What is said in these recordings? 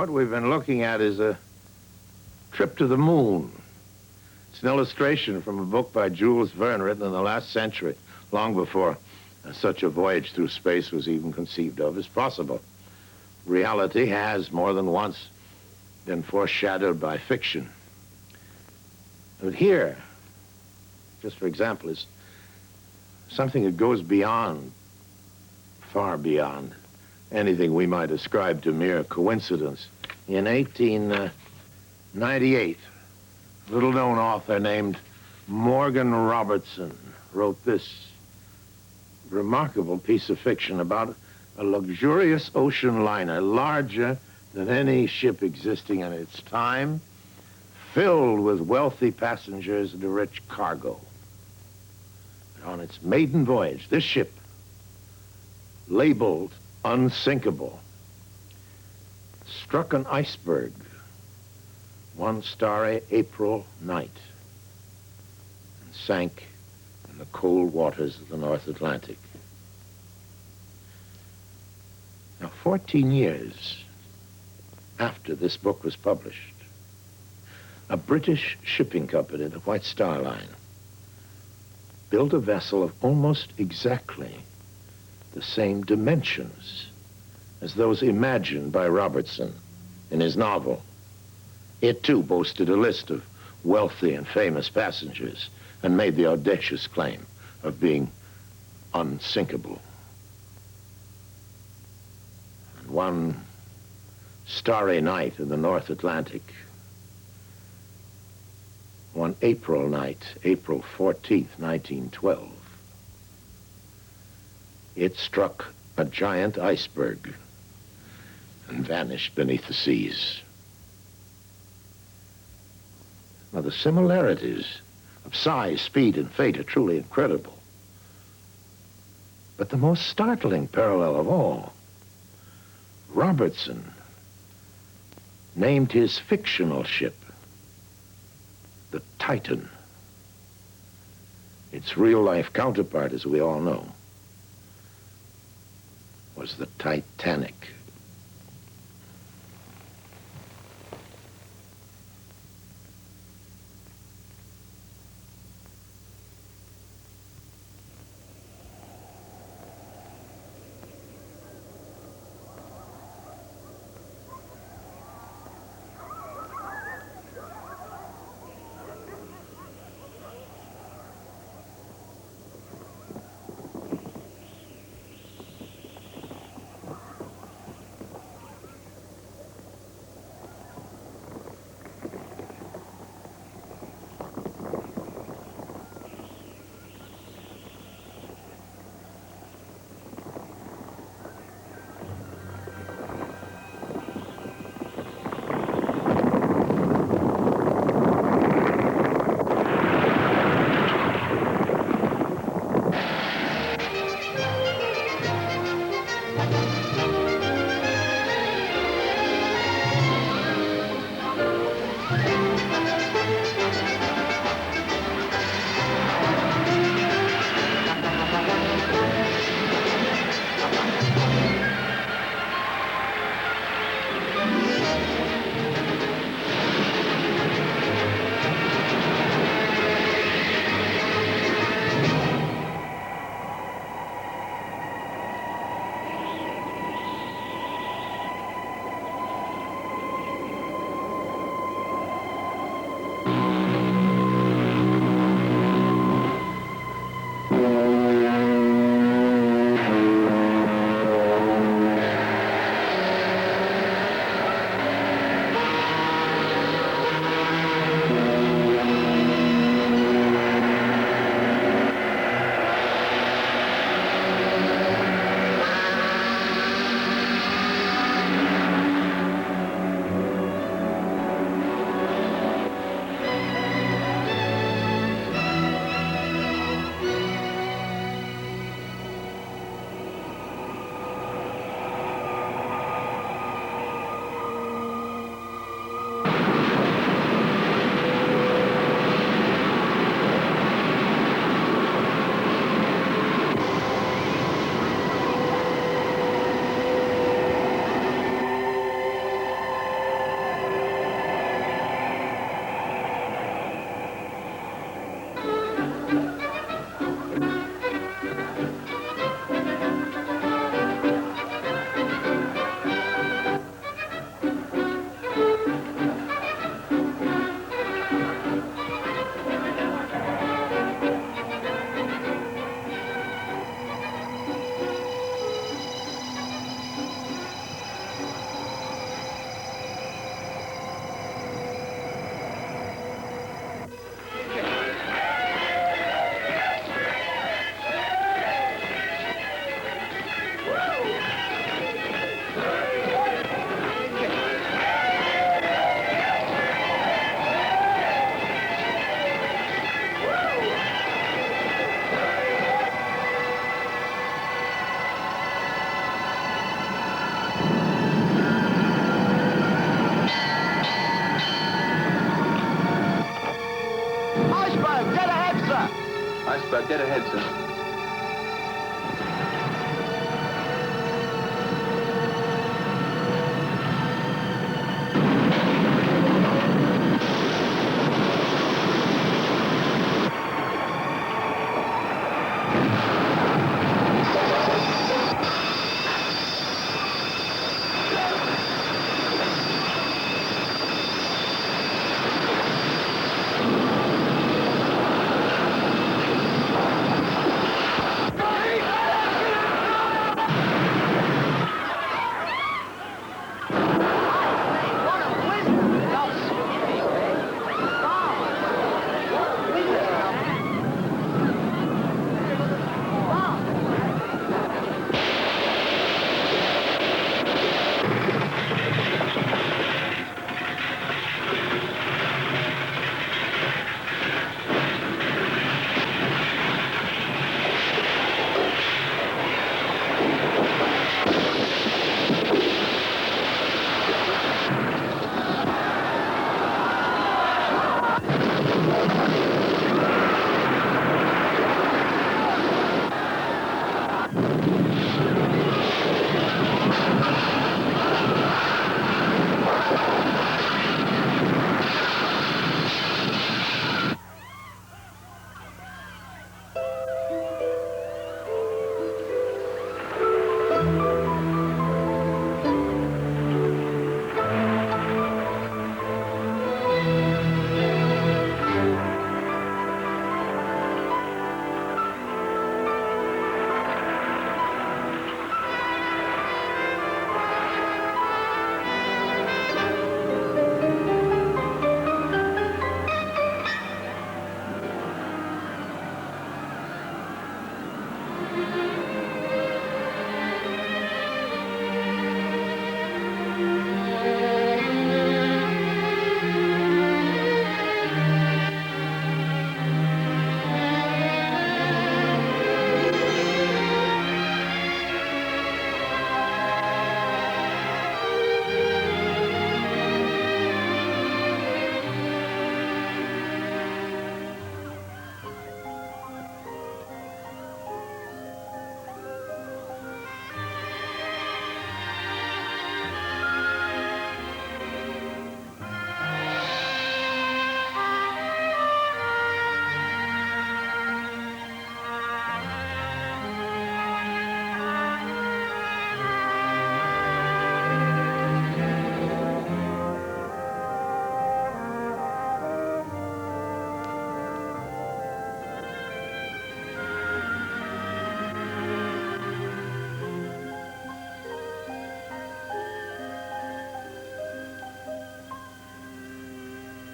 What we've been looking at is a trip to the moon. It's an illustration from a book by Jules Verne written in the last century, long before such a voyage through space was even conceived of as possible. Reality has more than once been foreshadowed by fiction. But here, just for example, is something that goes beyond, far beyond, anything we might ascribe to mere coincidence. In 1898, a little-known author named Morgan Robertson wrote this remarkable piece of fiction about a luxurious ocean liner, larger than any ship existing in its time, filled with wealthy passengers and a rich cargo. But on its maiden voyage, this ship, labeled unsinkable, struck an iceberg one starry April night and sank in the cold waters of the North Atlantic. Now, 14 years after this book was published, a British shipping company, the White Star Line, built a vessel of almost exactly the same dimensions as those imagined by Robertson in his novel. It, too, boasted a list of wealthy and famous passengers and made the audacious claim of being unsinkable. And one starry night in the North Atlantic, one April night, April 14th, 1912, it struck a giant iceberg and vanished beneath the seas. Now, the similarities of size, speed, and fate are truly incredible. But the most startling parallel of all, Robertson named his fictional ship the Titan. Its real-life counterpart, as we all know, was the Titanic. Dead ahead, sir.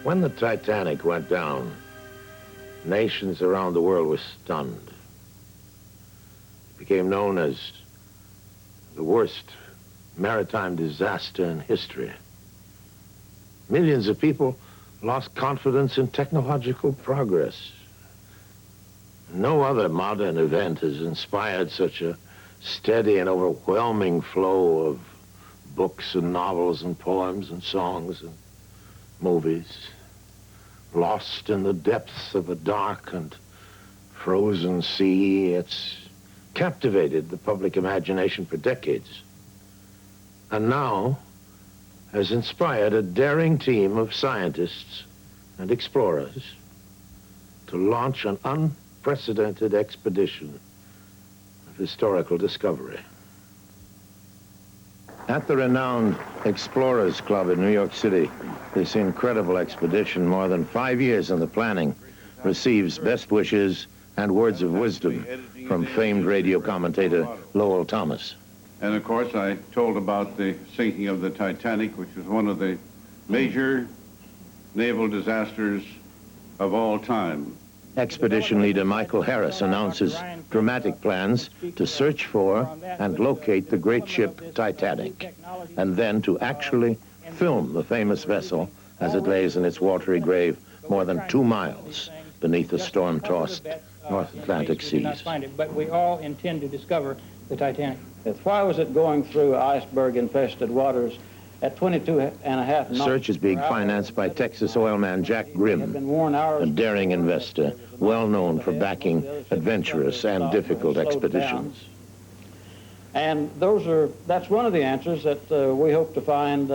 When the Titanic went down, nations around the world were stunned. It became known as the worst maritime disaster in history. Millions of people lost confidence in technological progress. No other modern event has inspired such a steady and overwhelming flow of books and novels and poems and songs and movies. Lost in the depths of a dark and frozen sea, it's captivated the public imagination for decades. And now has inspired a daring team of scientists and explorers to launch an unprecedented expedition of historical discovery. At the renowned Explorers Club in New York City, this incredible expedition, more than 5 years in the planning, receives best wishes and words of wisdom from famed radio commentator Lowell Thomas. And of course, I told about the sinking of the Titanic, which was one of the major naval disasters of all time. Expedition leader Michael Harris announces dramatic plans to search for and locate the great ship Titanic, and then to actually film the famous vessel as it lays in its watery grave more than 2 miles beneath the storm-tossed North Atlantic seas. But we all intend to discover the Titanic. Why was it going through iceberg-infested waters at 22.5 knots? Search is being financed by Texas oilman Jack Grimm, a daring investor well known for backing adventurous and difficult expeditions. And that's one of the answers that we hope to find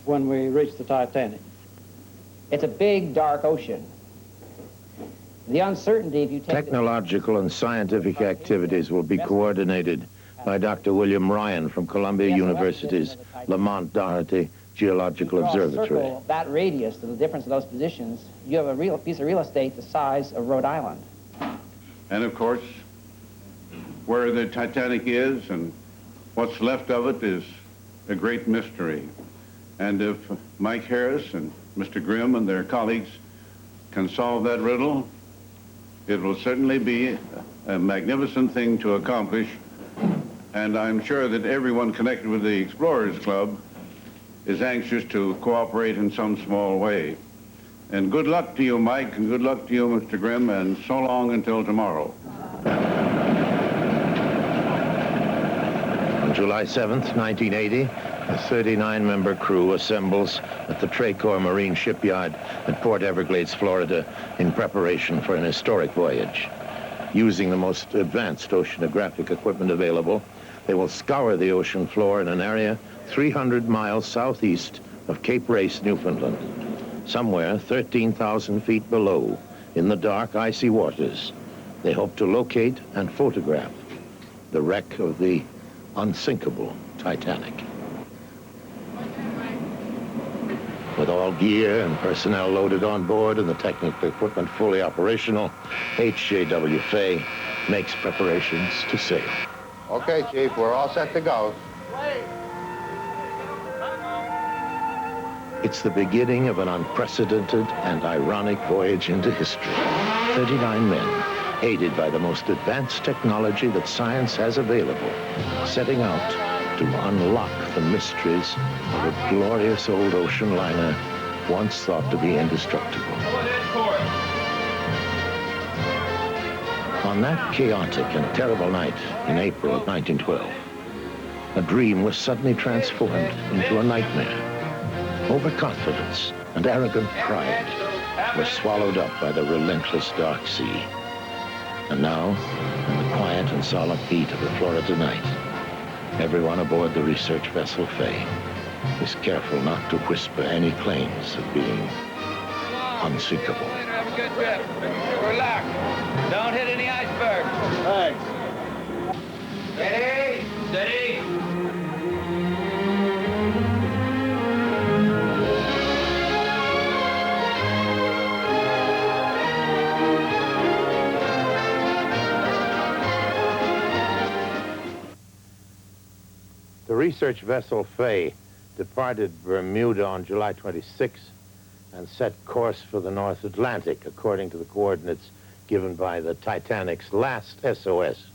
when we reach the Titanic. It's a big, dark ocean. The uncertainty, if you take Technological and scientific activities will be coordinated by Dr. William Ryan from Columbia University's Lamont Doherty Geological Observatory. Circle that radius to the difference of those positions, you have a real piece of real estate the size of Rhode Island. And of course, where the Titanic is and what's left of it is a great mystery. And if Mike Harris and Mr. Grimm and their colleagues can solve that riddle, it will certainly be a magnificent thing to accomplish. And I'm sure that everyone connected with the Explorers Club is anxious to cooperate in some small way. And good luck to you, Mike, and good luck to you, Mr. Grimm, and so long until tomorrow. On July 7th, 1980, a 39-member crew assembles at the Tracor Marine Shipyard at Port Everglades, Florida, in preparation for an historic voyage. Using the most advanced oceanographic equipment available, they will scour the ocean floor in an area 300 miles southeast of Cape Race, Newfoundland. Somewhere 13,000 feet below, in the dark, icy waters, they hope to locate and photograph the wreck of the unsinkable Titanic. With all gear and personnel loaded on board and the technical equipment fully operational, HJW Fay makes preparations to sail. Okay, Chief, we're all set to go. It's the beginning of an unprecedented and ironic voyage into history. 39 men, aided by the most advanced technology that science has available, setting out to unlock the mysteries of a glorious old ocean liner once thought to be indestructible. On that chaotic and terrible night in April of 1912, a dream was suddenly transformed into a nightmare. Overconfidence and arrogant pride were swallowed up by the relentless dark sea. And now, in the quiet and solemn heat of the Florida night, everyone aboard the research vessel Fay is careful not to whisper any claims of being unsinkable. Have a good trip. Relax. Don't hit any icebergs. Thanks. Steady. Steady. The research vessel Fay departed Bermuda on July 26 and set course for the North Atlantic, according to the coordinates given by the Titanic's last SOS.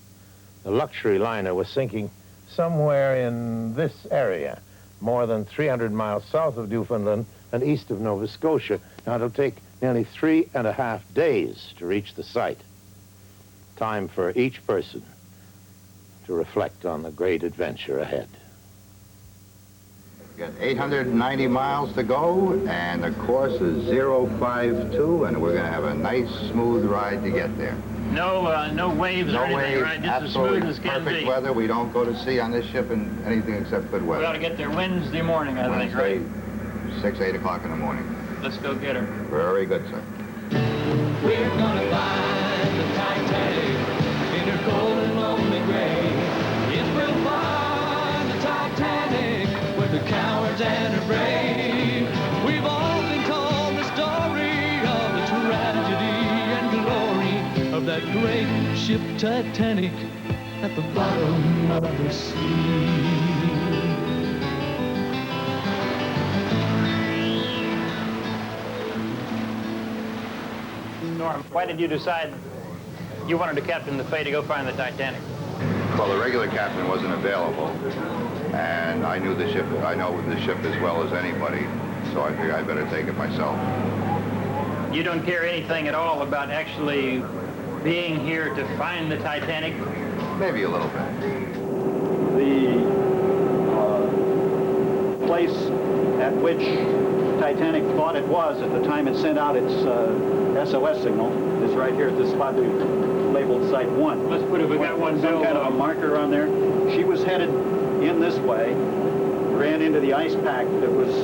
The luxury liner was sinking somewhere in this area, more than 300 miles south of Newfoundland and east of Nova Scotia. Now, it'll take nearly 3.5 days to reach the site. Time for each person to reflect on the great adventure ahead. We've got 890 miles to go, and the course is 052, and we're going to have a nice, smooth ride to get there. No waves or anything, right? Just as smooth as can perfect be. weather. We don't go to sea on this ship in anything except good weather. We ought to get there Wednesday morning, I think, right? Wednesday, 6, 8 o'clock in the morning. Let's go get her. Very good, sir. We're gonna find the Titanic in her cold and lonely grave. Yes, we'll find the Titanic with the cowards and the brave. We've all been told the story of the tragedy and glory of that great ship Titanic at the bottom of the sea. Norm, why did you decide you wanted to captain the Fay to go find the Titanic? Well, the regular captain wasn't available, and I knew the ship. I know the ship as well as anybody, so I figured I'd better take it myself. You don't care anything at all about actually being here to find the Titanic? Maybe a little bit. The place at which Titanic thought it was at the time it sent out its SOS signal is right here at this spot we've labeled Site 1. Let's put it, we got one Some bill. kind of a marker on there. She was headed in this way, ran into the ice pack that was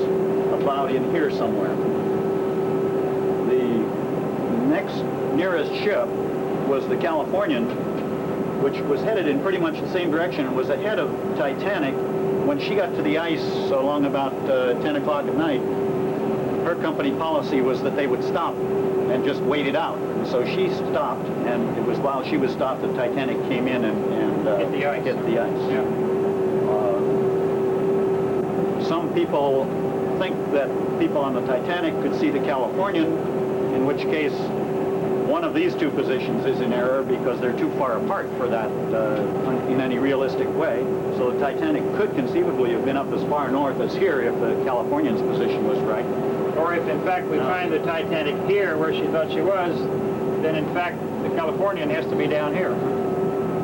about in here somewhere. The next nearest ship was the Californian, which was headed in pretty much the same direction and was ahead of Titanic. When she got to the ice along about 10 o'clock at night, her company policy was that they would stop and just wait it out. And so she stopped, and it was while she was stopped that Titanic came in and Hit the ice. Hit the ice. Yeah. Some people think that people on the Titanic could see the Californian, in which case one of these two positions is in error because they're too far apart for that in any realistic way. So the Titanic could conceivably have been up as far north as here if the Californian's position was right. Or if, in fact, we find the Titanic here where she thought she was, then, in fact, the Californian has to be down here.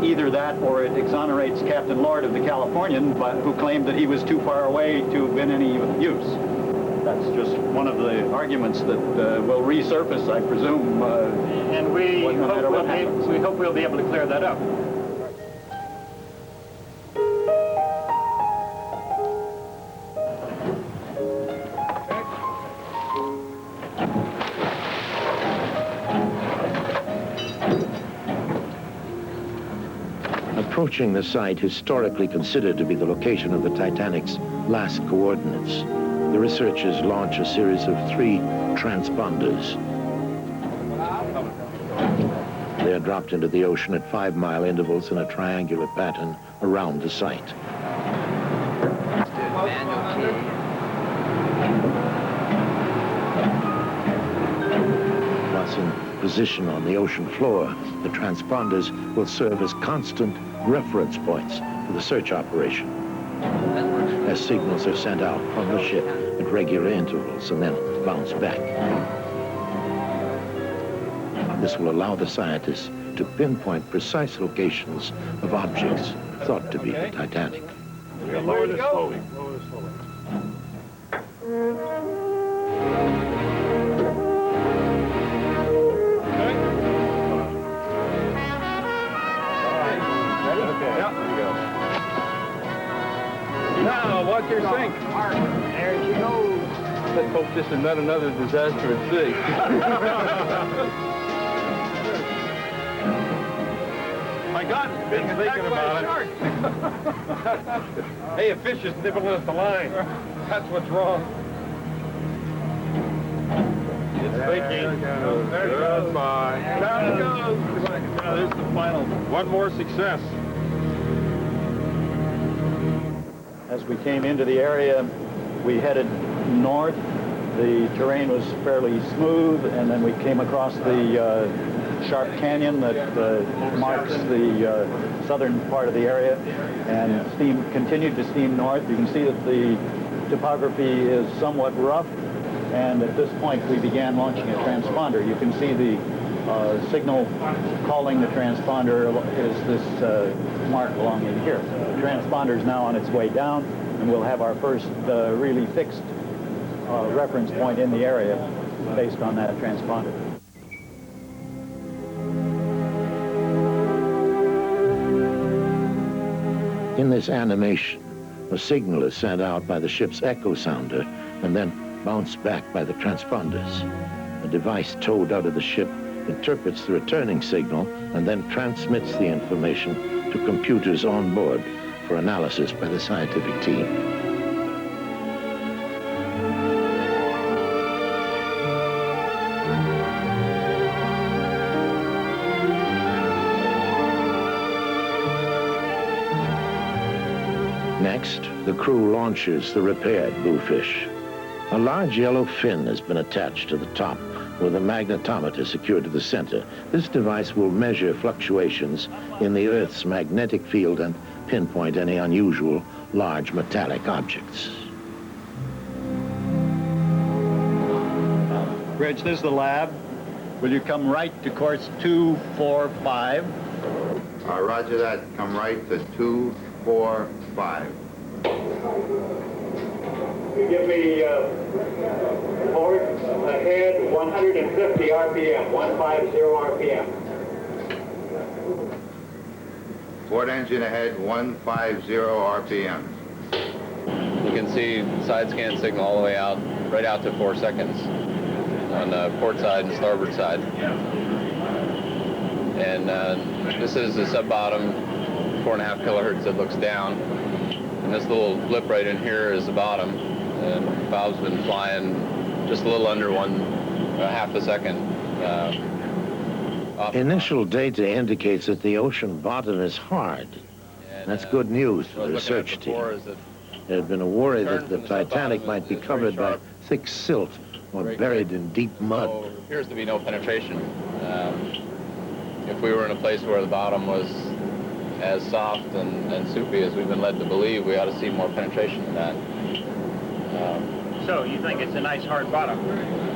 Either that or it exonerates Captain Lord of the Californian, who claimed that he was too far away to have been any use. That's just one of the arguments that will resurface, I presume. And we hope we'll be able to clear that up. Approaching the site historically considered to be the location of the Titanic's last coordinates, the researchers launch a series of 3 transponders. They are dropped into the ocean at 5-mile intervals in a triangular pattern around the site. Once in position on the ocean floor, the transponders will serve as constant reference points for the search operation, as signals are sent out from the ship at regular intervals and then bounce back. This will allow the scientists to pinpoint precise locations of objects thought to be the Titanic. Lower this slowly. Lower this slowly. Now, watch your sink. There she goes. Let's hope this is not another disaster at sea. My God, been thinking about it. Hey, a fish is nibbling at the line. That's what's wrong. It's thinking. There it goes. Goodbye. Down it goes. Now, there's the final. One more success. As we came into the area, we headed north. The terrain was fairly smooth, and then we came across the sharp canyon that marks the southern part of the area, and continued to steam north. You can see that the topography is somewhat rough, and at this point we began launching a transponder. You can see the signal calling the transponder is this mark along in here. The transponder is now on its way down, and we'll have our first really fixed reference point in the area based on that transponder. In this animation, a signal is sent out by the ship's echo sounder and then bounced back by the transponders. A device towed out of the ship interprets the returning signal and then transmits the information to computers on board for analysis by the scientific team. Next, the crew launches the repaired bluefish. A large yellow fin has been attached to the top with a magnetometer secured to the center. This device will measure fluctuations in the Earth's magnetic field and pinpoint any unusual large metallic objects. Reg, this is the lab. Will you come right to course 245? Roger that. Come right to 245. Give me forward, ahead, 150 RPM, 150 RPM. Port engine ahead, 150 RPM. You can see side scan signal all the way out, right out to 4 seconds on the port side and starboard side. And this is the sub-bottom, 4.5 kilohertz that looks down. And this little blip right in here is the bottom. And Bob's been flying just a little under half a second. Initial data indicates that the ocean bottom is hard. And, That's good news for the research team. There had been a worry that the Titanic might be covered by thick silt or buried in deep mud. So, appears to be no penetration. If we were in a place where the bottom was as soft and soupy as we've been led to believe, we ought to see more penetration than that. So you think it's a nice hard bottom?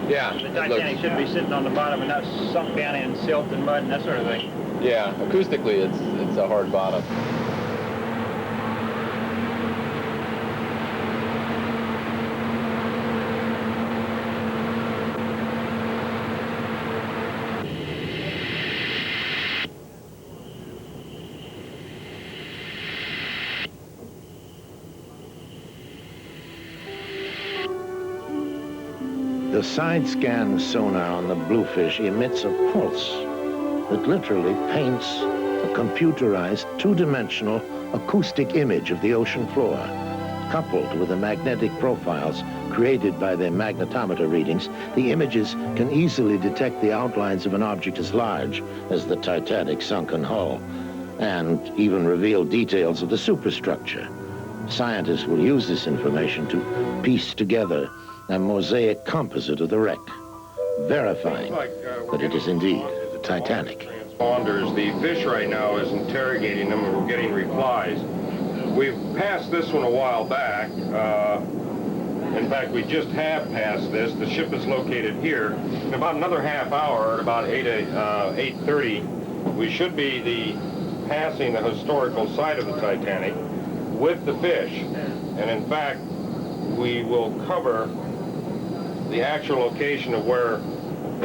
Yeah. The Titanic should be sitting on the bottom and not sunk down in silt and mud and that sort of thing. Yeah, acoustically it's a hard bottom. The side scan sonar on the Bluefish emits a pulse that literally paints a computerized two-dimensional acoustic image of the ocean floor. Coupled with the magnetic profiles created by their magnetometer readings, the images can easily detect the outlines of an object as large as the Titanic's sunken hull, and even reveal details of the superstructure. Scientists will use this information to piece together a mosaic composite of the wreck, verifying that it is indeed the Titanic. Transponders. The fish right now is interrogating them, and we're getting replies. We've passed this one a while back. In fact, we just have passed this. The ship is located here. In about another half hour, at about 8:30, we should be passing the historical site of the Titanic with the fish. And in fact, we will cover the actual location of where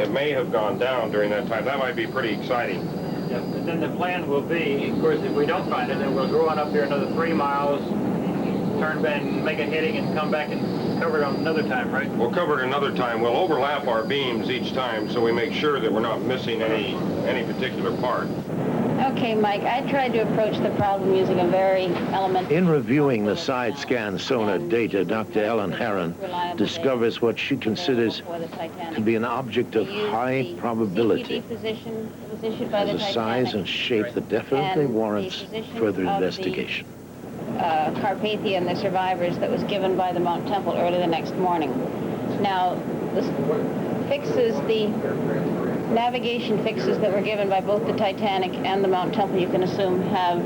it may have gone down during that time. That might be pretty exciting. Yeah, and then the plan will be, of course, if we don't find it, then we'll go on up here another 3 miles, turn back and make a heading and come back and cover it on another time, right? We'll cover it another time. We'll overlap our beams each time so we make sure that we're not missing any particular part. Okay, Mike, I tried to approach the problem using a very elementary... In reviewing the side scan sonar data, Dr. Ellen Herron discovers what she considers to be an object of high probability. Has a size and shape that definitely warrants further investigation. Carpathia and the survivors that was given by the Mount Temple early the next morning. Now, this fixes the navigation fixes that were given by both the Titanic and the Mount Temple, you can assume, have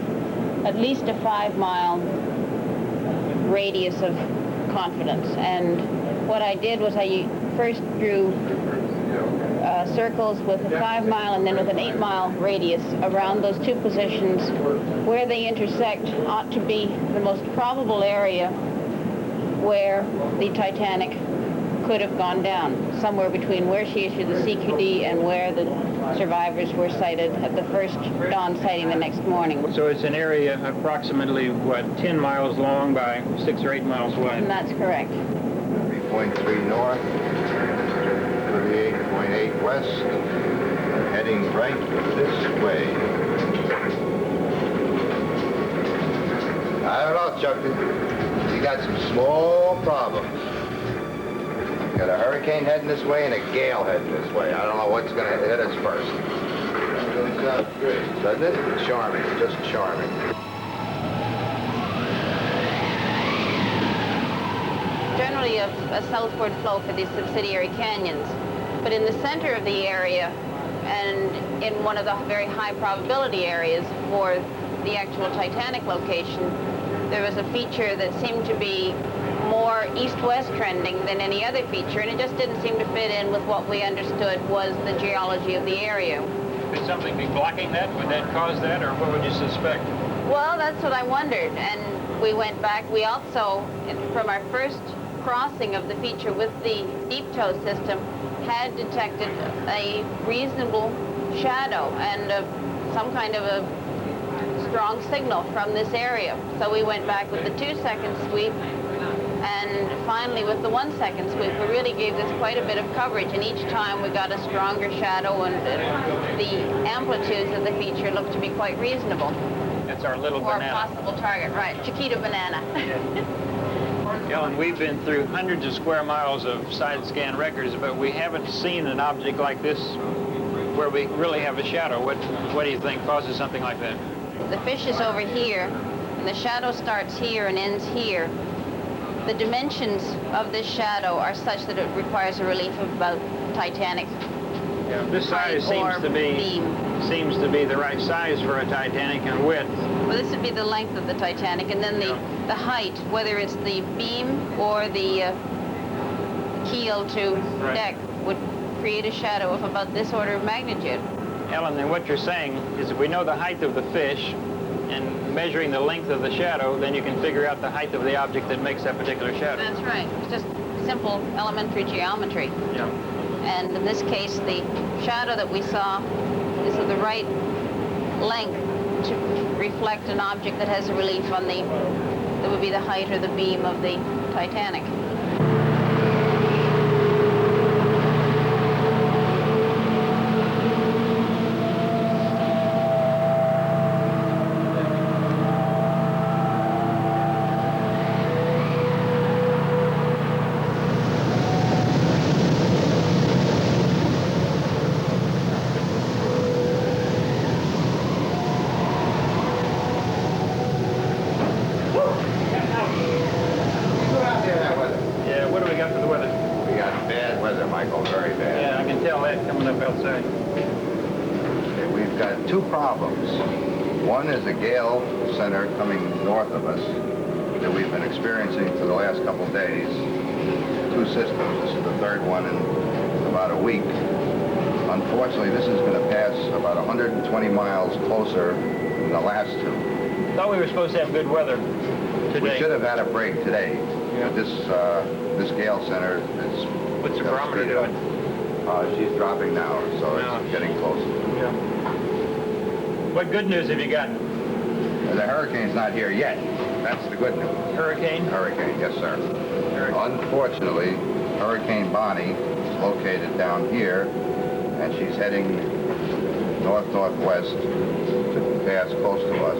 at least a 5-mile radius of confidence. And what I did was I first drew circles with a 5-mile and then with an 8-mile radius around those two positions. Where they intersect ought to be the most probable area where the Titanic could have gone down, somewhere between where she issued the CQD and where the survivors were sighted at the first dawn sighting the next morning. So it's an area approximately, what, 10 miles long by 6 or 8 miles wide? And that's correct. 3.3 north, 38.8 west, heading right this way. I don't know, Chuck. We got some small problems. Got a hurricane heading this way and a gale heading this way. I don't know what's going to hit us first. That really sounds good, doesn't it? Charming, just charming. Generally a southward flow for these subsidiary canyons, but in the center of the area and in one of the very high probability areas for the actual Titanic location, there was a feature that seemed to be more east-west trending than any other feature, and it just didn't seem to fit in with what we understood was the geology of the area. Could something be blocking that? Would that cause that, or what would you suspect? Well, that's what I wondered, and we went back. We also, from our first crossing of the feature with the deep tow system had detected a reasonable shadow and some kind of a strong signal from this area. So we went back with the 2-second sweep, and finally with the 1-second sweep. We really gave this quite a bit of coverage, and each time we got a stronger shadow, and the amplitudes of the feature looked to be quite reasonable. That's our little Or banana. a possible target, right, Chiquita banana. Ellen, we've been through hundreds of square miles of side scan records, but we haven't seen an object like this where we really have a shadow. What do you think causes something like that? The fish is over here, and the shadow starts here and ends here. The dimensions of this shadow are such that it requires a relief of about Titanic. Yeah, this size seems to be the right size for a Titanic and width. Well, this would be the length of the Titanic, and then the height, whether it's the beam or the keel to deck, would create a shadow of about this order of magnitude. Ellen, then what you're saying is if we know the height of the fish and measuring the length of the shadow, then you can figure out the height of the object that makes that particular shadow. That's right. It's just simple elementary geometry. Yeah. And in this case, the shadow that we saw is of the right length to reflect an object that has a relief on that would be the height or the beam of the Titanic. Two problems. One is a gale center coming north of us that we've been experiencing for the last couple of days. Two systems. This is the third one in about a week. Unfortunately, this is going to pass about 120 miles closer than the last two. Thought we were supposed to have good weather today. We should have had a break today. Yeah. This gale center is... What's the barometer doing? She's dropping now, so it's getting closer. Yeah. What good news have you got? The hurricane's not here yet. That's the good news. Hurricane? Hurricane, yes, sir. Hurricane. Unfortunately, Hurricane Bonnie is located down here, and she's heading north-northwest to pass close to us.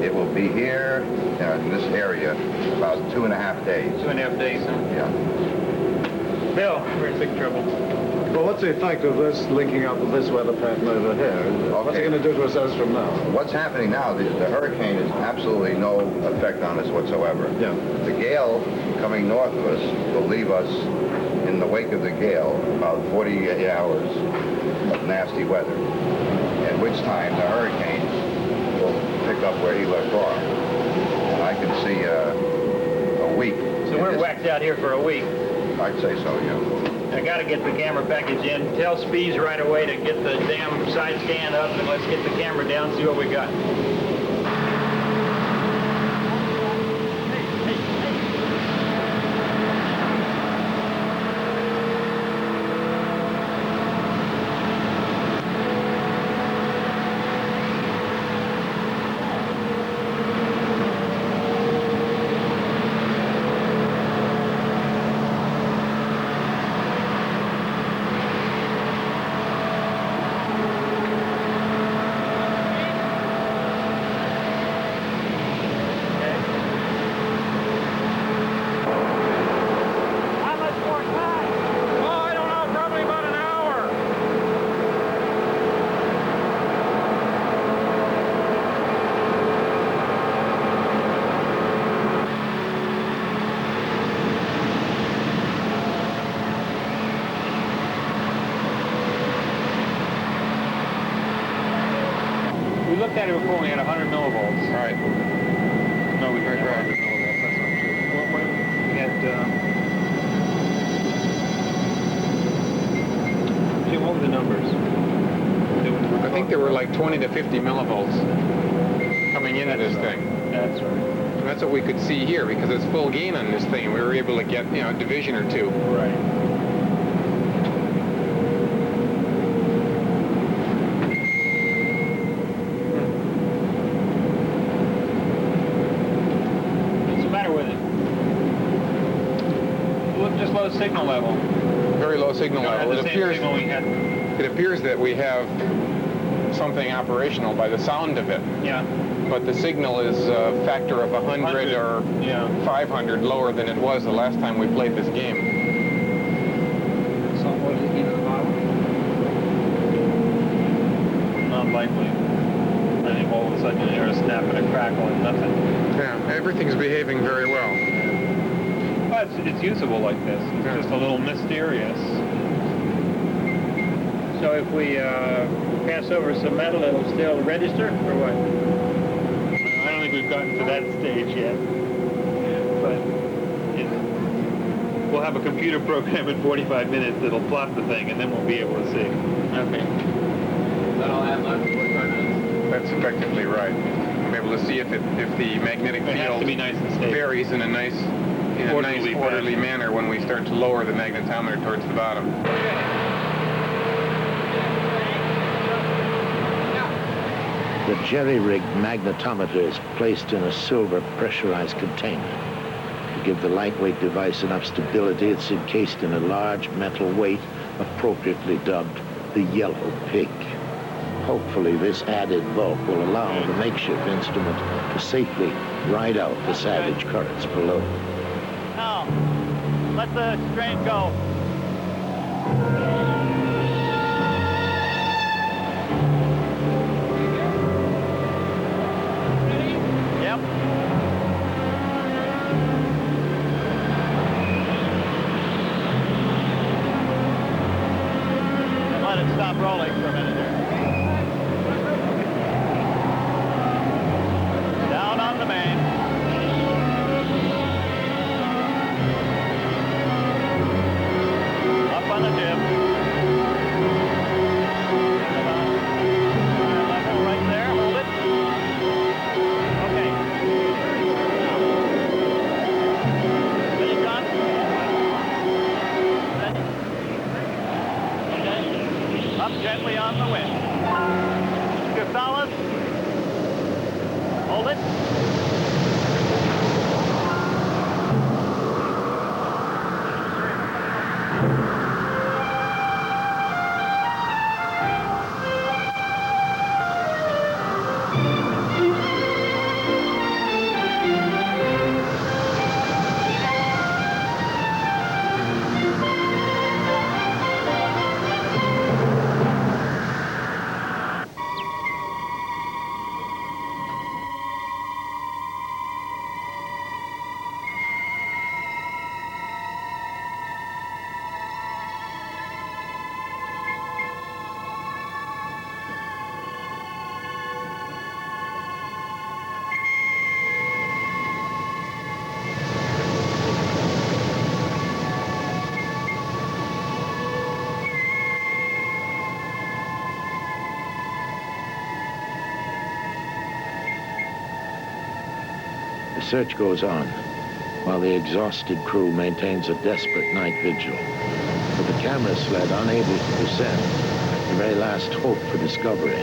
It will be here in this area about 2.5 days. 2.5 days, huh? Yeah. Bill, we're in big trouble. Well, what's the effect of this linking up with this weather pattern over here? Okay. What's it going to do to us as from now? What's happening now, the hurricane has absolutely no effect on us whatsoever. Yeah. The gale coming north of us will leave us in the wake of the gale about 48 hours of nasty weather, at which time the hurricane will pick up where he left off. And I can see a week. So we're whacked out here for a week. I'd say so, yeah. I got to get the camera package in. Tell Spees right away to get the damn side scan up, and let's get the camera down, see what we got. We looked at it before, we had 100 millivolts. All right. No, we heard 100 millivolts, that's not true. We had, Jim, what were the numbers? I think there were like 20 to 50 millivolts coming coming into this thing. That's right. And that's what we could see here, because it's full gain on this thing. We were able to get, a division or two. Right. What's the matter with it? Look, just low signal level. Very low signal level. It appears that we have something operational by the sound of it. Yeah. But the signal is a factor of 100 or 500 lower than it was the last time we played this game. Something was it either the bottom? Not likely. I think all of a sudden you hear a snap and a crackle and nothing. Yeah, everything's behaving very well. But it's usable like this. It's just a little mysterious. So if we pass over some metal, it'll still register, or what? I don't think we've gotten to that stage yet. But we'll have a computer program in 45 minutes that'll plot the thing, and then we'll be able to see. Okay. Is that all I have left? 45 minutes? That's effectively right. We'll be able to see if the magnetic field varies in a nice orderly manner when we start to lower the magnetometer towards the bottom. The jerry-rigged magnetometer is placed in a silver pressurized container. To give the lightweight device enough stability, it's encased in a large metal weight, appropriately dubbed the yellow pig. Hopefully, this added bulk will allow the makeshift instrument to safely ride out the savage currents below. Now, let the strain go. Yep. Let it stop rolling for a minute here. Down on the main. Up on the jib. Level right there. Hold it. Okay. Ready, John? Ready? Okay. Up gently on the wind. Gonzalez. Hold it. The search goes on, while the exhausted crew maintains a desperate night vigil. With the camera sled unable to descend, the very last hope for discovery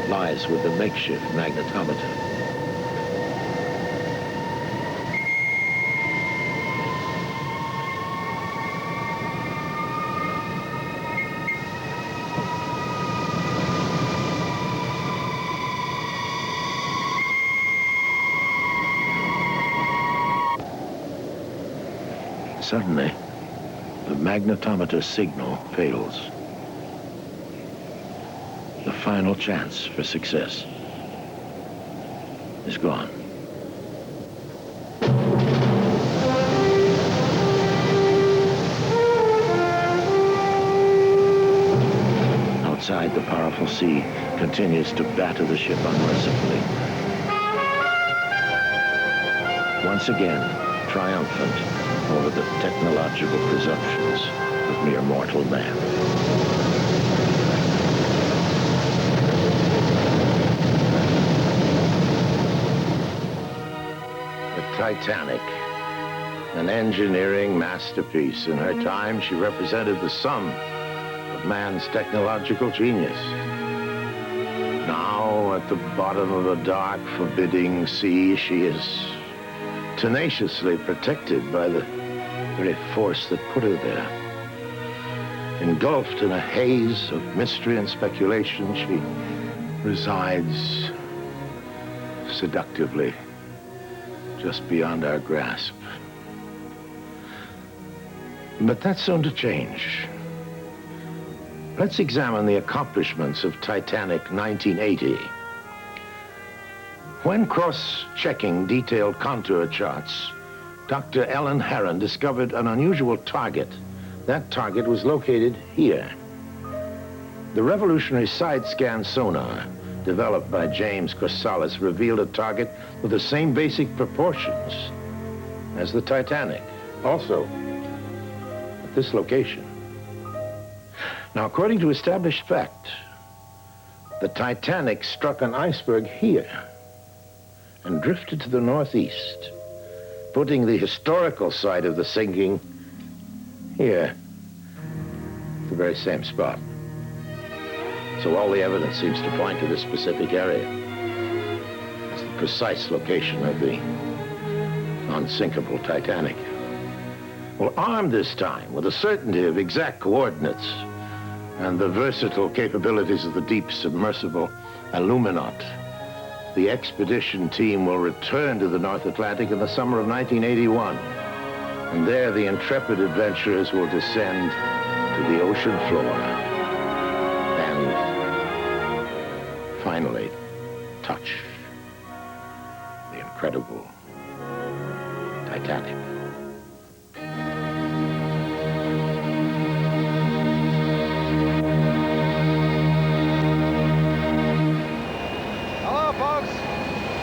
lies with the makeshift magnetometer. Suddenly, the magnetometer signal fails. The final chance for success is gone. Outside, the powerful sea continues to batter the ship unmercifully. Once again, triumphant over the technological presumptions of mere mortal man. Titanic, an engineering masterpiece. In her time, she represented the sum of man's technological genius. Now, at the bottom of a dark, forbidding sea, she is tenaciously protected by the very force that put her there. Engulfed in a haze of mystery and speculation, she resides seductively just beyond our grasp. But that's soon to change. Let's examine the accomplishments of Titanic 1980. When cross-checking detailed contour charts, Dr. Ellen Herron discovered an unusual target. That target was located here. The revolutionary side-scan sonar developed by James Corsalis revealed a target with the same basic proportions as the Titanic, also at this location. Now, according to established fact, the Titanic struck an iceberg here and drifted to the northeast, putting the historical site of the sinking here, the very same spot. So all the evidence seems to point to this specific area. It's the precise location of the unsinkable Titanic. Well, armed this time with the certainty of exact coordinates and the versatile capabilities of the deep submersible Illuminaut, the expedition team will return to the North Atlantic in the summer of 1981. And there, the intrepid adventurers will descend to the ocean floor and finally touch the incredible Titanic.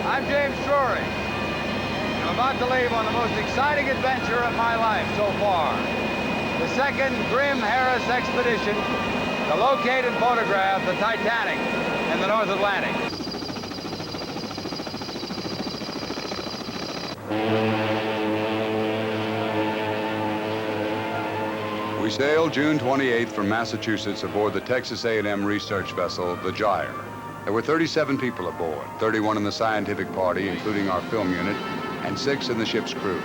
I'm James Drury. I'm about to leave on the most exciting adventure of my life so far. The second Grim Harris expedition to locate and photograph the Titanic in the North Atlantic. We sailed June 28th from Massachusetts aboard the Texas A&M research vessel, the Gyre. There were 37 people aboard, 31 in the scientific party, including our film unit, and 6 in the ship's crew.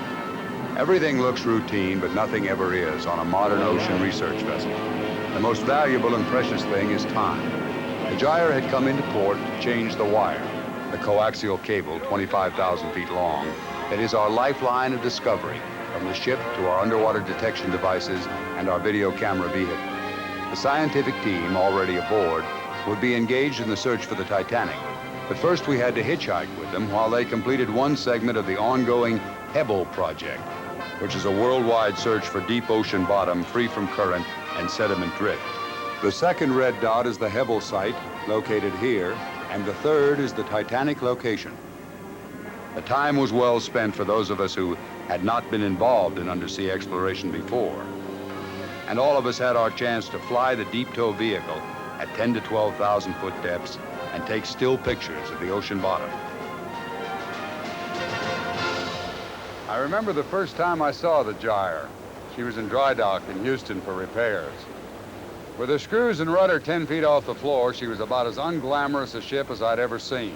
Everything looks routine, but nothing ever is on a modern ocean research vessel. The most valuable and precious thing is time. The Gyre had come into port to change the wire, the coaxial cable 25,000 feet long, that is our lifeline of discovery from the ship to our underwater detection devices and our video camera vehicle. The scientific team already aboard would be engaged in the search for the Titanic. But first we had to hitchhike with them while they completed one segment of the ongoing Hebel project, which is a worldwide search for deep ocean bottom free from current and sediment drift. The second red dot is the Hebel site, located here, and the third is the Titanic location. The time was well spent for those of us who had not been involved in undersea exploration before. And all of us had our chance to fly the deep tow vehicle at 10 to 12,000 foot depths and take still pictures of the ocean bottom. I remember the first time I saw the Gyre. She was in dry dock in Houston for repairs. With her screws and rudder 10 feet off the floor, she was about as unglamorous a ship as I'd ever seen.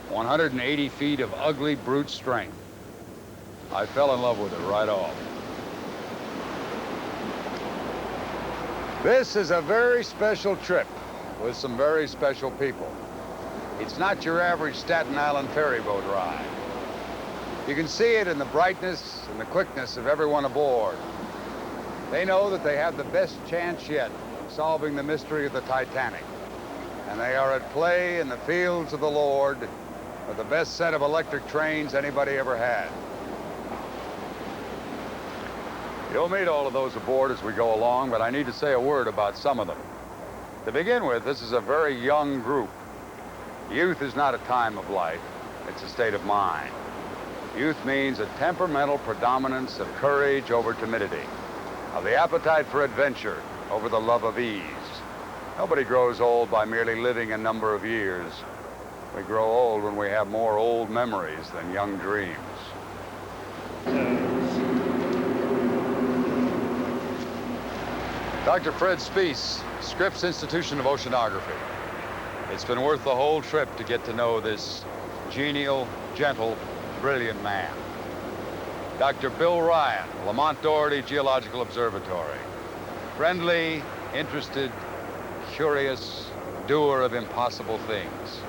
180 feet of ugly brute strength. I fell in love with her right off. This is a very special trip with some very special people. It's not your average Staten Island ferry boat ride. You can see it in the brightness and the quickness of everyone aboard. They know that they have the best chance yet of solving the mystery of the Titanic. And they are at play in the fields of the Lord with the best set of electric trains anybody ever had. You'll meet all of those aboard as we go along, but I need to say a word about some of them. To begin with, this is a very young group. Youth is not a time of life, it's a state of mind. Youth means a temperamental predominance of courage over timidity, of the appetite for adventure over the love of ease. Nobody grows old by merely living a number of years. We grow old when we have more old memories than young dreams. Dr. Fred Speece, Scripps Institution of Oceanography. It's been worth the whole trip to get to know this genial, gentle, brilliant man. Dr. Bill Ryan, Lamont Doherty Geological Observatory. Friendly, interested, curious, doer of impossible things.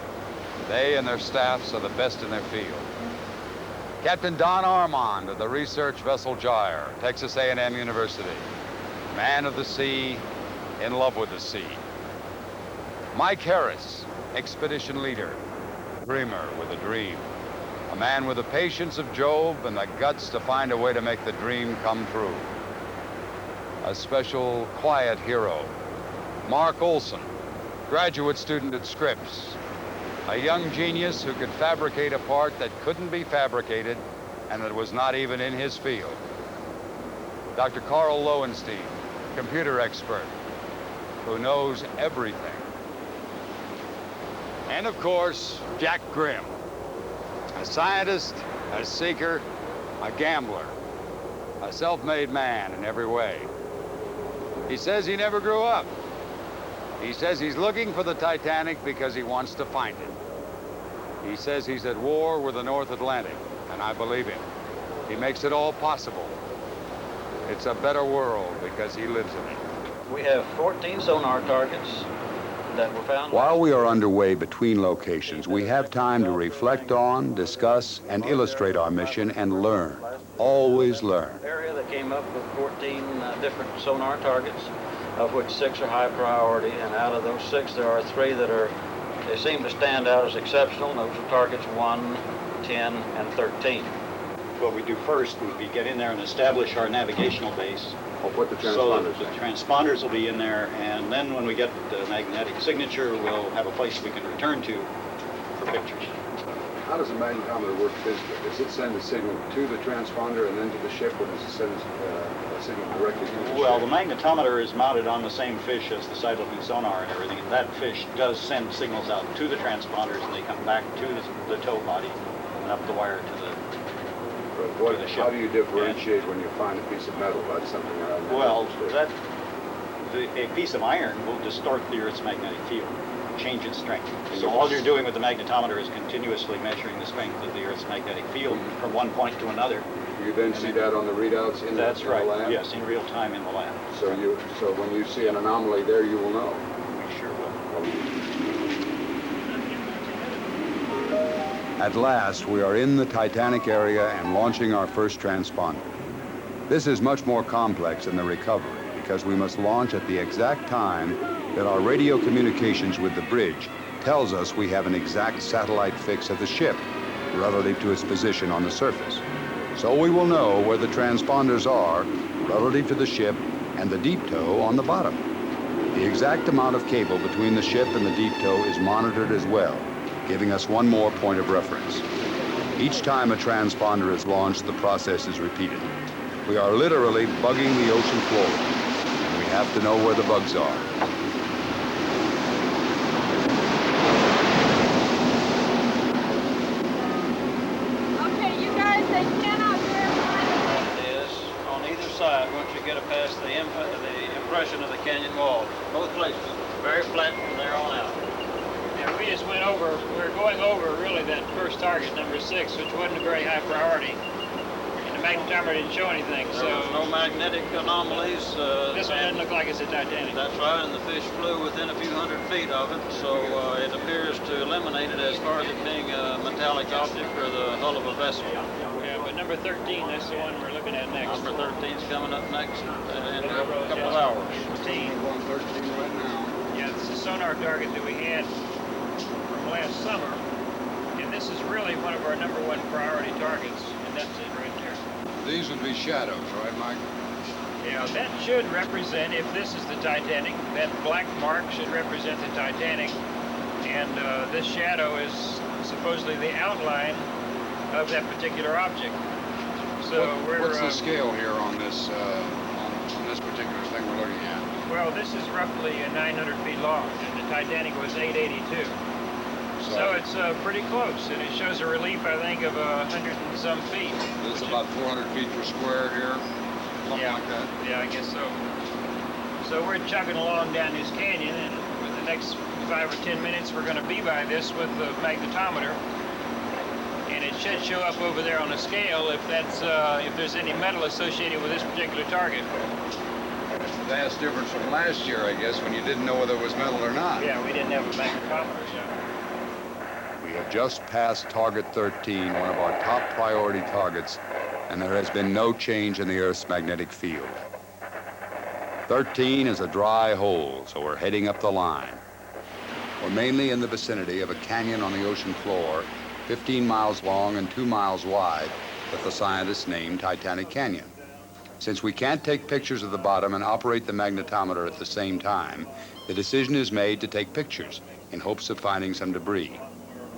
They and their staffs are the best in their field. Captain Don Armand of the research vessel Gyre, Texas A&M University. Man of the sea, in love with the sea. Mike Harris, expedition leader, dreamer with a dream. A man with the patience of Job and the guts to find a way to make the dream come true. A special quiet hero, Mark Olson, graduate student at Scripps. A young genius who could fabricate a part that couldn't be fabricated and that was not even in his field. Dr. Carl Lowenstein, computer expert, who knows everything. And of course, Jack Grimm, a scientist, a seeker, a gambler, a self-made man in every way. He says he never grew up. He says he's looking for the Titanic because he wants to find it. He says he's at war with the North Atlantic, and I believe him. He makes it all possible. It's a better world because he lives in it. We have 14 sonar targets that were found. While we are underway between locations, we have time to reflect on, discuss, and illustrate our mission and learn. Always learn. Area that came up with 14 different sonar targets, of which 6 are high priority, and out of those 6, there are 3 that they seem to stand out as exceptional. Those are targets 1, 10, and 13. What we do first would be get in there and establish our navigational base. I'll put the So transponders the transponders will be in there, and then when we get the magnetic signature, we'll have a place we can return to for pictures. How does a magnetometer work physically? Does it send a signal to the transponder and then to the ship, or does it send a signal directly to the ship? Well, the magnetometer is mounted on the same fish as the side-looking sonar and everything, and that fish does send signals out to the transponders, and they come back to the tow body and up the wire to the How do you differentiate when you find a piece of metal by something around there? Well, a piece of iron will distort the Earth's magnetic field, change its strength. So all you're doing with the magnetometer is continuously measuring the strength of the Earth's magnetic field from one point to another. You then see that on the readouts in the lab? That's right, yes, in real time in the lab. So when you see an anomaly there, you will know? We sure will. At last, we are in the Titanic area and launching our first transponder. This is much more complex than the recovery because we must launch at the exact time that our radio communications with the bridge tells us we have an exact satellite fix of the ship relative to its position on the surface. So we will know where the transponders are relative to the ship and the deep tow on the bottom. The exact amount of cable between the ship and the deep tow is monitored as well, giving us one more point of reference. Each time a transponder is launched, the process is repeated. We are literally bugging the ocean floor, and we have to know where the bugs are. Okay, you guys, they cannot verify. It is on either side once you get past the impression of the canyon wall. Both places, very flat from there on out. Yeah, we just went over, we were going over really that first target, number 6, which wasn't a very high priority. And the magnetometer didn't show anything, so... There was no magnetic anomalies. This one doesn't look like it's a Titanic. That's right, and the fish flew within a few hundred feet of it, so it appears to eliminate it as far as it being a metallic object or the hull of a vessel. Yeah, but number 13, that's the one we're looking at next. Number 13's coming up next in a couple of hours. 13. We're going 13 right now. Yeah, this is a sonar target that we had last summer, and this is really one of our number 1 priority targets, and that's it right there. These would be shadows, right, Mike? Yeah, that should represent, if this is the Titanic, that black mark should represent the Titanic, and this shadow is supposedly the outline of that particular object. So what's the scale here on this on this particular thing we're looking at? Well, this is roughly 900 feet long, and the Titanic was 882. So it's pretty close, and it shows a relief, I think, of 100 and some feet. It's about 400 feet per square here, something like that. Yeah, I guess so. So we're chugging along down this canyon, and for the next 5 or 10 minutes, we're going to be by this with the magnetometer. And it should show up over there on a scale if there's any metal associated with this particular target. Vast difference from last year, I guess, when you didn't know whether it was metal or not. Yeah, we didn't have a magnetometer yet. We have just passed target 13, one of our top priority targets, and there has been no change in the Earth's magnetic field. 13 is a dry hole, so we're heading up the line. We're mainly in the vicinity of a canyon on the ocean floor, 15 miles long and 2 miles wide, that the scientists named Titanic Canyon. Since we can't take pictures of the bottom and operate the magnetometer at the same time, the decision is made to take pictures in hopes of finding some debris.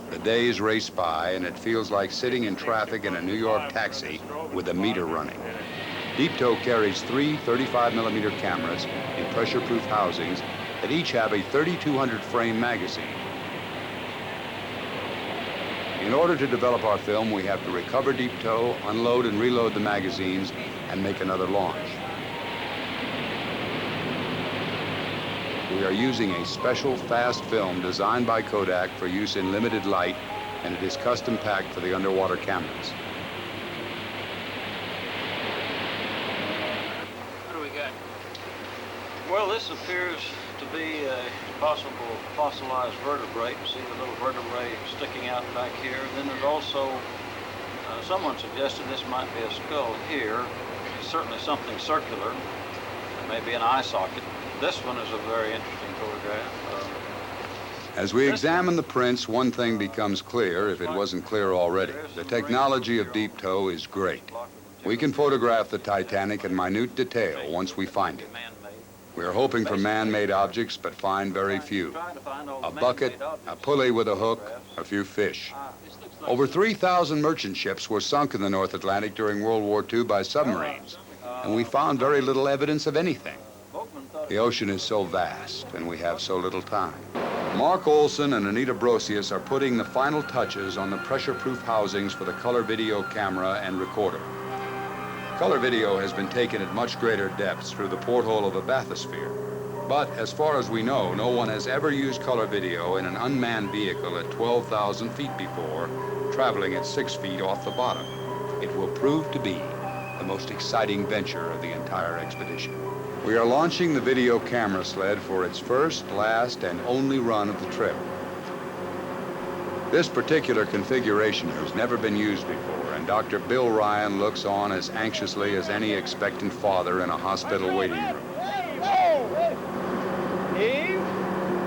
The days race by, and it feels like sitting in traffic in a New York taxi with the meter running. Deep Tow carries 3 35mm cameras in pressure-proof housings that each have a 3,200 frame magazine. In order to develop our film, we have to recover Deep Tow, unload and reload the magazines, and make another launch. We are using a special fast film designed by Kodak for use in limited light, and it is custom packed for the underwater cameras. What do we got? Well, this appears to be a possible fossilized vertebrate. You see the little vertebrae sticking out back here. And then there's also, someone suggested this might be a skull here. It's certainly something circular, maybe an eye socket. This one is a very interesting photograph. As we examine the prints, one thing becomes clear, if it wasn't clear already. The technology of Deep Tow is great. We can photograph the Titanic in minute detail once we find it. We are hoping for man-made objects, but find very few. A bucket, a pulley with a hook, a few fish. Over 3,000 merchant ships were sunk in the North Atlantic during World War II by submarines, and we found very little evidence of anything. The ocean is so vast, and we have so little time. Mark Olson and Anita Brosius are putting the final touches on the pressure-proof housings for the color video camera and recorder. Color video has been taken at much greater depths through the porthole of a bathysphere. But as far as we know, no one has ever used color video in an unmanned vehicle at 12,000 feet before, traveling at 6 feet off the bottom. It will prove to be the most exciting venture of the entire expedition. We are launching the video camera sled for its first, last, and only run of the trip. This particular configuration has never been used before, and Dr. Bill Ryan looks on as anxiously as any expectant father in a hospital waiting room.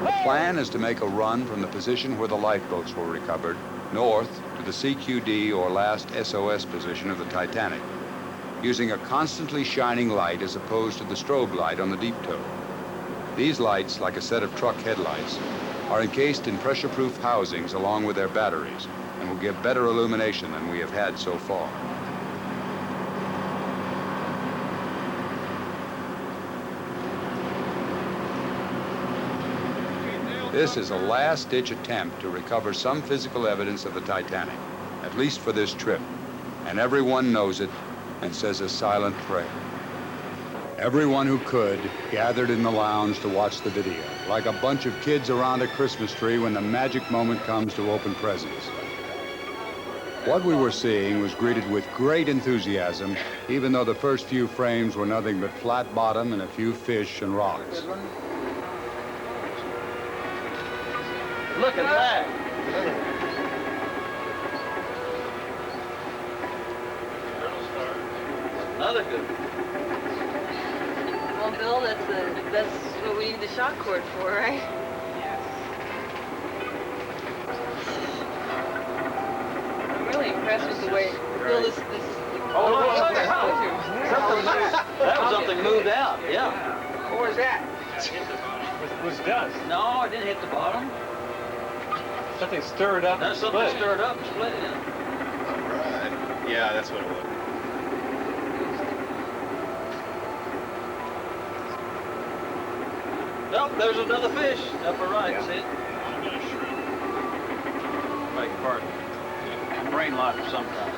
The plan is to make a run from the position where the lifeboats were recovered, north to the CQD or last SOS position of the Titanic, using a constantly shining light as opposed to the strobe light on the Deep Tow. These lights, like a set of truck headlights, are encased in pressure-proof housings along with their batteries and will give better illumination than we have had so far. This is a last-ditch attempt to recover some physical evidence of the Titanic, at least for this trip, and everyone knows it and says a silent prayer. Everyone who could gathered in the lounge to watch the video, like a bunch of kids around a Christmas tree when the magic moment comes to open presents. What we were seeing was greeted with great enthusiasm, even though the first few frames were nothing but flat bottom and a few fish and rocks. Look at that. Another good one. Well, Bill, that's what we need the shock cord for, right? I'm really impressed with the way Bill this. Oh, look, that was something moved out. Yeah. What was that? It was dust. No, it didn't hit the bottom. Something stirred up. That's something stirred up and split. Yeah. Right. Yeah, that's what it was. Oh, there's another fish. Upper right, see it? part. Brain lock of some kind.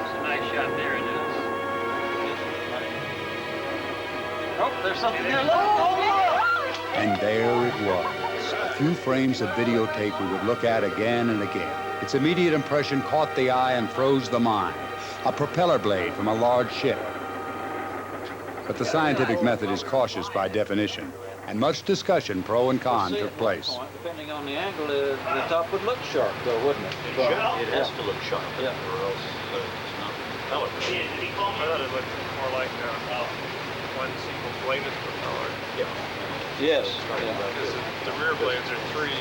It's a nice shot there, it is. Oh, there's something there. Look! Oh, look! And there it was. A few frames of videotape we would look at again and again. Its immediate impression caught the eye and froze the mind. A propeller blade from a large ship. But the scientific method is cautious by definition, and much discussion, pro and con, took place. Depending on the angle, the top would look sharp, though, wouldn't it? It has to look sharp, yeah, or else it's not propeller. I thought it looked more like one single bladed propeller. Yeah. Yes. Because the rear blades are three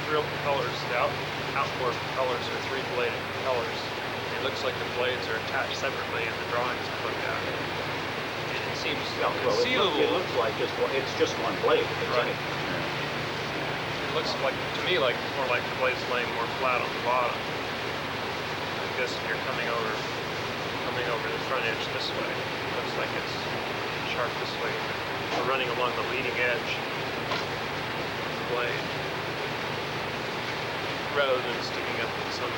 real propellers. The outboard propellers are three bladed propellers. It looks like the blades are attached separately in the drawings I looked at. It seems conceivable. It looks like it's just one blade. Right. It looks like, to me, like more like the blade's laying more flat on the bottom. I guess if you're coming over the front edge this way, it looks like it's sharp this way. We're running along the leading edge of the blade, rather than sticking up at some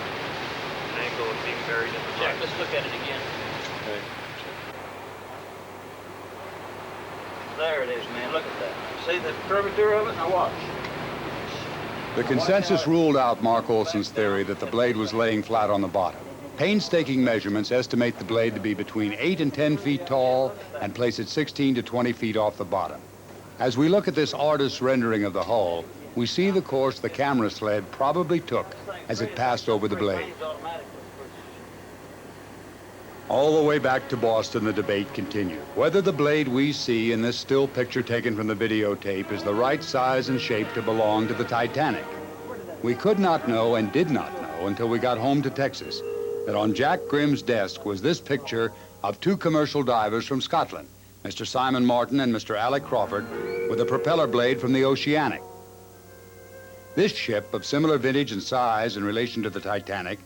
angle of being buried in the Jack, mud. let's look at it again. Okay. There it is, man. Look at that. See the curvature of it? Now watch. The consensus ruled out Mark Olson's theory that the blade was laying flat on the bottom. Painstaking measurements estimate the blade to be between 8 and 10 feet tall and place it 16 to 20 feet off the bottom. As we look at this artist's rendering of the hull, we see the course the camera sled probably took as it passed over the blade. All the way back to Boston, the debate continued. Whether the blade we see in this still picture taken from the videotape is the right size and shape to belong to the Titanic. We could not know and did not know until we got home to Texas that on Jack Grimm's desk was this picture of two commercial divers from Scotland, Mr. Simon Martin and Mr. Alec Crawford, with a propeller blade from the Oceanic. This ship, of similar vintage and size in relation to the Titanic,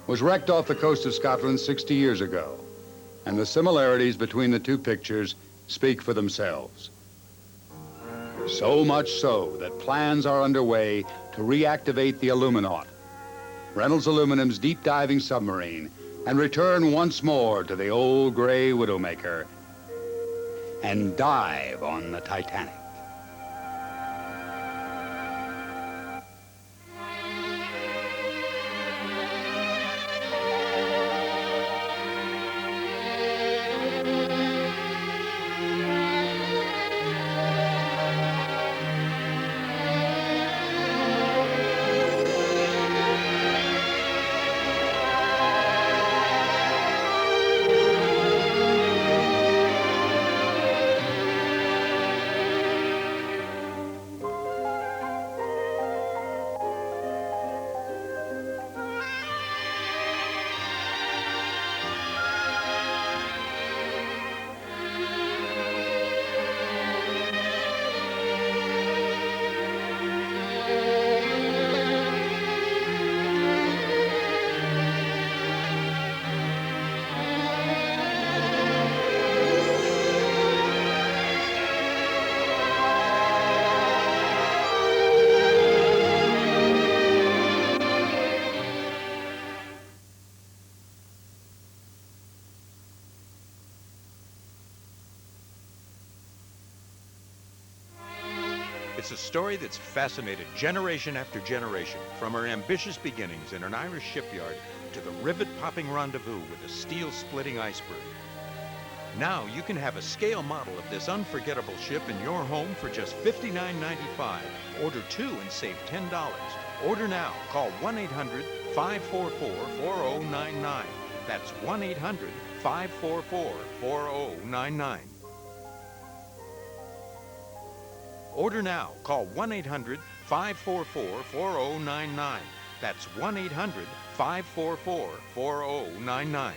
was wrecked off the coast of Scotland 60 years ago, and the similarities between the two pictures speak for themselves. So much so that plans are underway to reactivate the Illuminaut, Reynolds Aluminum's deep diving submarine, and return once more to the old gray Widowmaker and dive on the Titanic. It's a story that's fascinated generation after generation, from her ambitious beginnings in an Irish shipyard to the rivet-popping rendezvous with a steel-splitting iceberg. Now you can have a scale model of this unforgettable ship in your home for just $59.95. Order two and save $10. Order now. Call 1-800-544-4099. That's 1-800-544-4099. Order now. Call 1-800-544-4099. That's 1-800-544-4099.